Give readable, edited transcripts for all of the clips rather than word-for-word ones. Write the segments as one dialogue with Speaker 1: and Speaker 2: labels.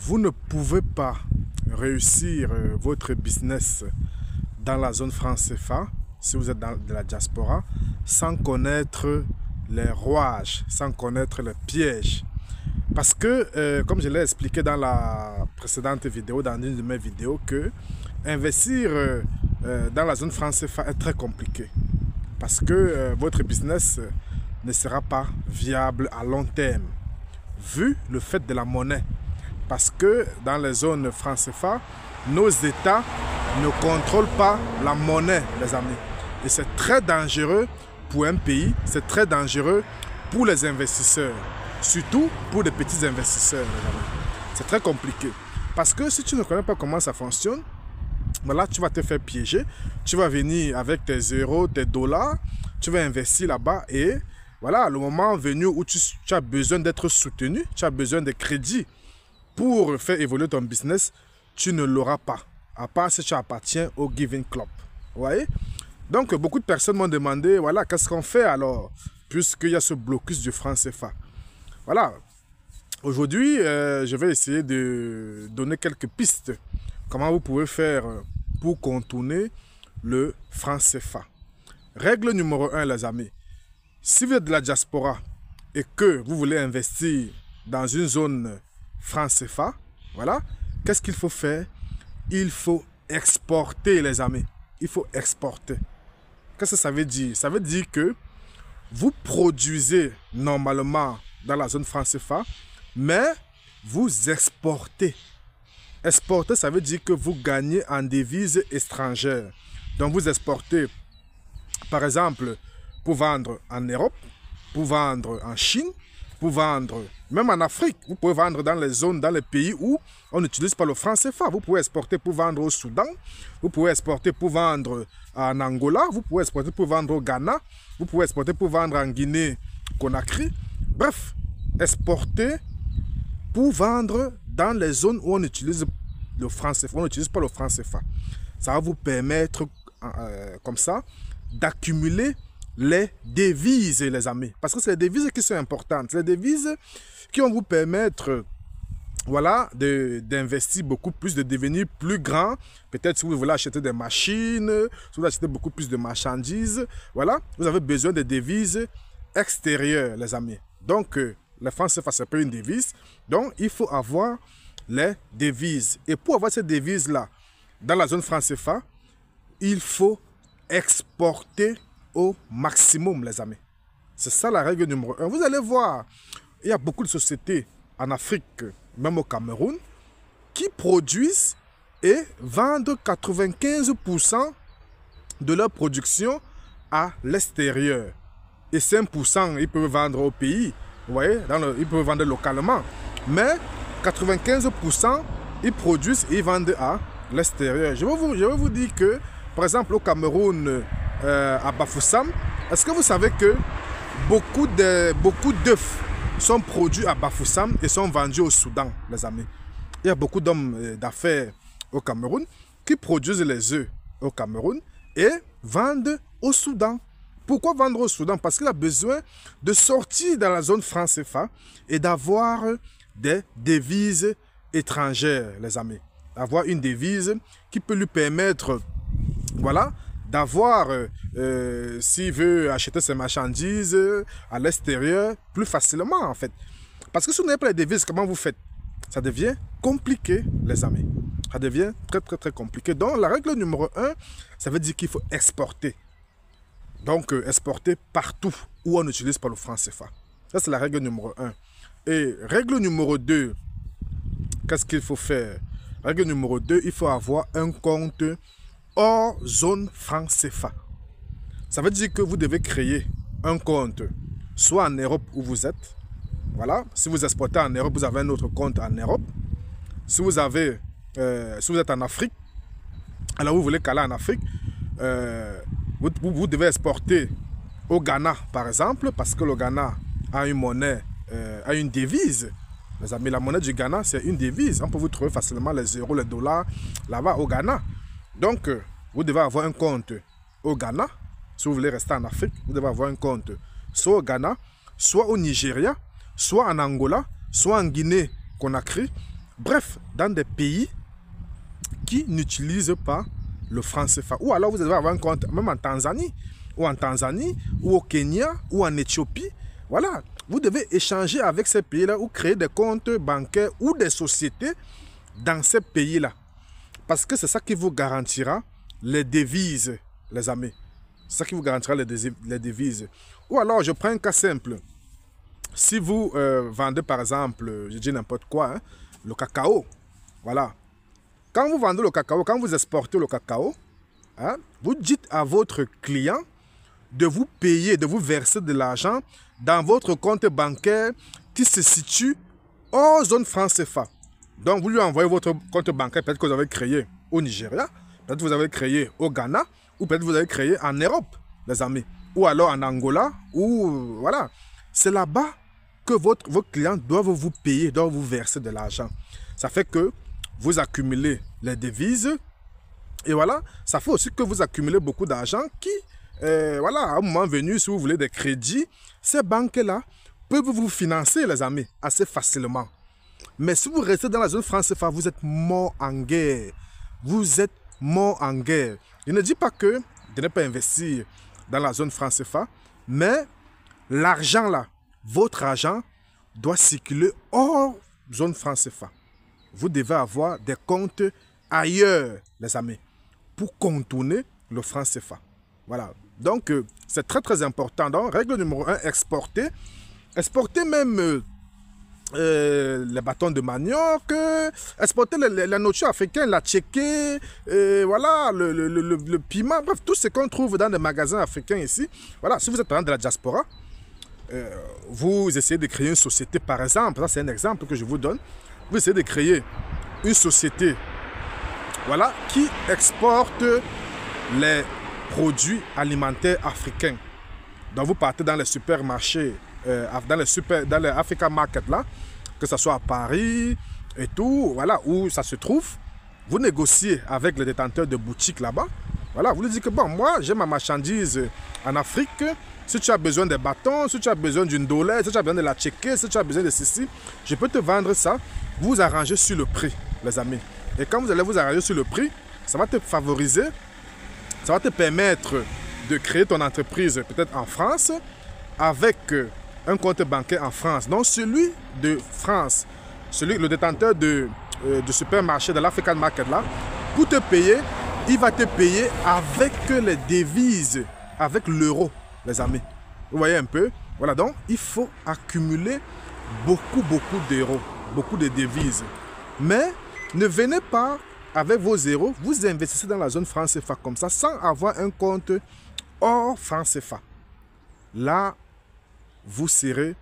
Speaker 1: Vous ne pouvez pas réussir votre business dans la zone franc CFA, si vous êtes dans de la diaspora, sans connaître les rouages, sans connaître les pièges. Parce que, comme je l'ai expliqué dans la précédente vidéo, dans une de mes vidéos, que investir dans la zone franc CFA est très compliqué. Parce que votre business ne sera pas viable à long terme, vu le fait de la monnaie. Parce que dans les zones franc CFA, nos États ne contrôlent pas la monnaie, les amis. Et c'est très dangereux pour un pays, c'est très dangereux pour les investisseurs. Surtout pour les petits investisseurs, les amis. C'est très compliqué. Parce que si tu ne connais pas comment ça fonctionne, voilà, tu vas te faire piéger. Tu vas venir avec tes euros, tes dollars, tu vas investir là-bas et voilà, le moment venu où tu as besoin d'être soutenu, tu as besoin de crédit pour faire évoluer ton business, tu ne l'auras pas. À part si tu appartiens au Giving Club. Vous voyez? Donc, beaucoup de personnes m'ont demandé, voilà, qu'est-ce qu'on fait alors, puisqu'il y a ce blocus du franc CFA. Voilà. Aujourd'hui, je vais essayer de donner quelques pistes. Comment vous pouvez faire pour contourner le franc CFA. Règle numéro 1, les amis. Si vous êtes de la diaspora et que vous voulez investir dans une zone franc CFA, voilà, qu'est-ce qu'il faut faire? Il faut exporter, les amis. Il faut exporter. Qu'est-ce que ça veut dire? Ça veut dire que vous produisez normalement dans la zone franc CFA, mais vous exportez. Exporter, ça veut dire que vous gagnez en devises étrangères. Donc vous exportez, par exemple, pour vendre en Europe, pour vendre en Chine, pour vendre même en Afrique. Vous pouvez vendre dans les zones, dans les pays où on n'utilise pas le franc CFA. Vous pouvez exporter pour vendre au Soudan. Vous pouvez exporter pour vendre en Angola. Vous pouvez exporter pour vendre au Ghana. Vous pouvez exporter pour vendre en Guinée-Conakry. Bref, exporter pour vendre dans les zones où on utilise le franc CFA. On n'utilise pas le franc CFA. Ça va vous permettre, comme ça, d'accumuler les devises, les amis. Parce que c'est les devises qui sont importantes. C'est les devises qui vont vous permettre, voilà, d'investir beaucoup plus, de devenir plus grand. Peut-être si vous voulez acheter des machines, si vous voulez acheter beaucoup plus de marchandises, voilà, vous avez besoin de devises extérieures, les amis. Donc, le franc CFA, c'est pas une devise. Donc, il faut avoir les devises. Et pour avoir ces devises-là, dans la zone franc CFA, il faut exporter au maximum, les amis. C'est ça la règle numéro 1. Vous allez voir, il y a beaucoup de sociétés en Afrique, même au Cameroun, qui produisent et vendent 95% de leur production à l'extérieur. Et 5%, ils peuvent vendre au pays. Vous voyez, ils peuvent vendre localement. Mais 95%, ils produisent et ils vendent à l'extérieur. Je vais vous dire que, par exemple, au Cameroun, à Bafoussam, est-ce que vous savez que beaucoup d'œufs sont produits à Bafoussam et sont vendus au Soudan, les amis? Il y a beaucoup d'hommes d'affaires au Cameroun qui produisent les œufs au Cameroun et vendent au Soudan. Pourquoi vendre au Soudan? Parce qu'il a besoin de sortir dans la zone franc CFA et d'avoir des devises étrangères, les amis. Avoir une devise qui peut lui permettre, voilà, d'avoir, s'il veut acheter ses marchandises à l'extérieur, plus facilement, en fait. Parce que si vous n'avez pas les devises, comment vous faites? Ça devient compliqué, les amis. Ça devient très, très, très compliqué. Donc, la règle numéro 1, ça veut dire qu'il faut exporter. Donc, exporter partout où on n'utilise pas le franc CFA. Ça, c'est la règle numéro 1. Et règle numéro 2, qu'est-ce qu'il faut faire? Règle numéro 2, il faut avoir un compte hors zone franc CFA. Ça veut dire que vous devez créer un compte, soit en Europe où vous êtes. Voilà. Si vous exportez en Europe, vous avez un autre compte en Europe. Si vous êtes en Afrique, alors vous voulez qu'aller en Afrique, vous devez exporter au Ghana, par exemple, parce que le Ghana a une monnaie, a une devise. Les amis, la monnaie du Ghana, c'est une devise. On peut vous trouver facilement les euros, les dollars, là-bas au Ghana. Donc, vous devez avoir un compte au Ghana. Si vous voulez rester en Afrique, vous devez avoir un compte soit au Ghana, soit au Nigeria, soit en Angola, soit en Guinée-Conakry. Bref, dans des pays qui n'utilisent pas le franc CFA. Ou alors vous devez avoir un compte même en Tanzanie, ou au Kenya, ou en Éthiopie. Voilà, vous devez échanger avec ces pays-là ou créer des comptes bancaires ou des sociétés dans ces pays-là. Parce que c'est ça qui vous garantira les devises, les amis. C'est ça qui vous garantira les devises. Ou alors, je prends un cas simple. Si vous vendez, par exemple, je dis n'importe quoi, hein, le cacao, voilà. Quand vous vendez le cacao, quand vous exportez le cacao, hein, vous dites à votre client de vous payer, de vous verser de l'argent dans votre compte bancaire qui se situe hors zone franc CFA. Donc, vous lui envoyez votre compte bancaire, peut-être que vous avez créé au Nigeria, peut-être que vous avez créé au Ghana, ou peut-être que vous avez créé en Europe, les amis, ou alors en Angola, ou voilà. C'est là-bas que vos clients doivent vous payer, doivent vous verser de l'argent. Ça fait que vous accumulez les devises, et voilà, ça fait aussi que vous accumulez beaucoup d'argent qui, voilà, à un moment venu, si vous voulez des crédits, ces banques-là peuvent vous financer, les amis, assez facilement. Mais si vous restez dans la zone franc CFA, vous êtes mort en guerre. Vous êtes mort en guerre. Je ne dis pas que de ne pas investir dans la zone franc CFA, mais l'argent là, votre argent doit circuler hors zone franc CFA. Vous devez avoir des comptes ailleurs, les amis, pour contourner le franc CFA. Voilà. Donc, c'est très très important. Donc, règle numéro 1, exporter. Exporter même les bâtons de manioc, exporter la nourriture africaine, la tchéké, voilà, le piment, bref, tout ce qu'on trouve dans les magasins africains ici. Voilà, si vous êtes dans de la diaspora, vous essayez de créer une société, par exemple, ça c'est un exemple que je vous donne, vous essayez de créer une société, voilà, qui exporte les produits alimentaires africains. Donc vous partez dans les supermarchés, dans les Africa Market là, que ce soit à Paris et tout, voilà, où ça se trouve, vous négociez avec les détenteurs de boutiques là-bas. Voilà, vous lui dites que bon, moi j'ai ma marchandise en Afrique, si tu as besoin des bâtons, si tu as besoin d'une dolette, si tu as besoin de la tchéké, si tu as besoin de ceci, je peux te vendre ça, vous arrangez sur le prix, les amis. Et quand vous allez vous arranger sur le prix, ça va te favoriser, ça va te permettre de créer ton entreprise peut-être en France, avec un compte bancaire en France. Donc celui de France, le détenteur de supermarché de l'African Market là, pour te payer, il va te payer avec les devises, avec l'euro, les amis. Vous voyez un peu? Voilà, donc il faut accumuler beaucoup d'euros, beaucoup de devises. Mais ne venez pas avec vos euros, vous investissez dans la zone franc CFA comme ça, sans avoir un compte hors franc CFA. Là, vous serez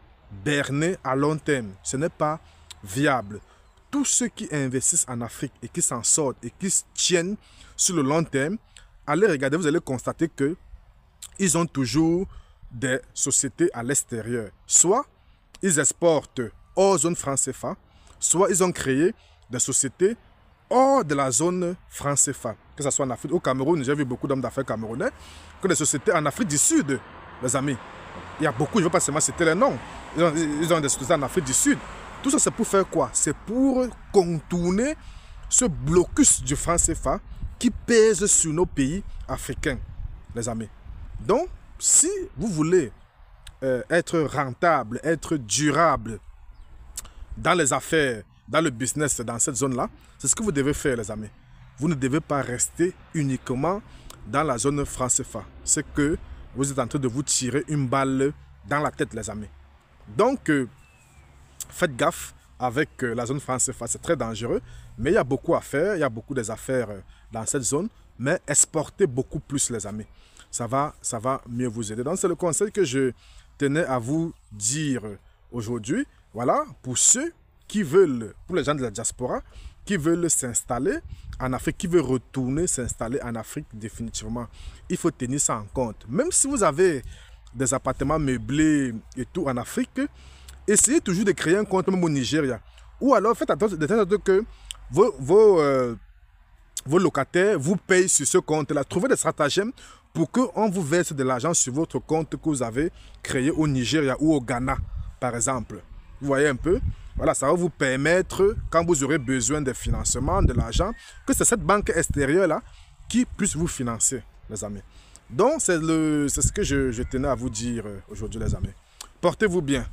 Speaker 1: berné à long terme. Ce n'est pas viable. Tous ceux qui investissent en Afrique et qui s'en sortent et qui se tiennent sur le long terme, allez regarder, vous allez constater que ils ont toujours des sociétés à l'extérieur. Soit ils exportent hors zone franc CFA, soit ils ont créé des sociétés hors de la zone franc CFA. Que ce soit en Afrique, au Cameroun, j'ai vu beaucoup d'hommes d'affaires camerounais, que des sociétés en Afrique du Sud, les amis. Il y a beaucoup, je ne veux pas seulement citer les noms. Ils ont des sociétés en Afrique du Sud. Tout ça, c'est pour faire quoi? C'est pour contourner ce blocus du franc CFA qui pèse sur nos pays africains, les amis. Donc, si vous voulez être rentable, être durable dans les affaires, dans le business, dans cette zone-là, c'est ce que vous devez faire, les amis. Vous ne devez pas rester uniquement dans la zone franc CFA. C'est que vous êtes en train de vous tirer une balle dans la tête, les amis. Donc, faites gaffe avec la zone franc CFA, c'est très dangereux. Mais il y a beaucoup à faire, il y a beaucoup des affaires dans cette zone. Mais exportez beaucoup plus, les amis. Ça va mieux vous aider. Donc, c'est le conseil que je tenais à vous dire aujourd'hui. Voilà, pour ceux qui veulent, pour les gens de la diaspora, qui veulent s'installer en Afrique, qui veulent retourner s'installer en Afrique définitivement. Il faut tenir ça en compte. Même si vous avez des appartements meublés et tout en Afrique, essayez toujours de créer un compte même au Nigeria. Ou alors faites attention que vos locataires vous payent sur ce compte-là. Trouvez des stratagèmes pour qu'on vous verse de l'argent sur votre compte que vous avez créé au Nigeria ou au Ghana, par exemple. Vous voyez un peu? Voilà, ça va vous permettre, quand vous aurez besoin de financement, de l'argent, que c'est cette banque extérieure-là qui puisse vous financer, les amis. Donc, c'est ce que je tenais à vous dire aujourd'hui, les amis. Portez-vous bien.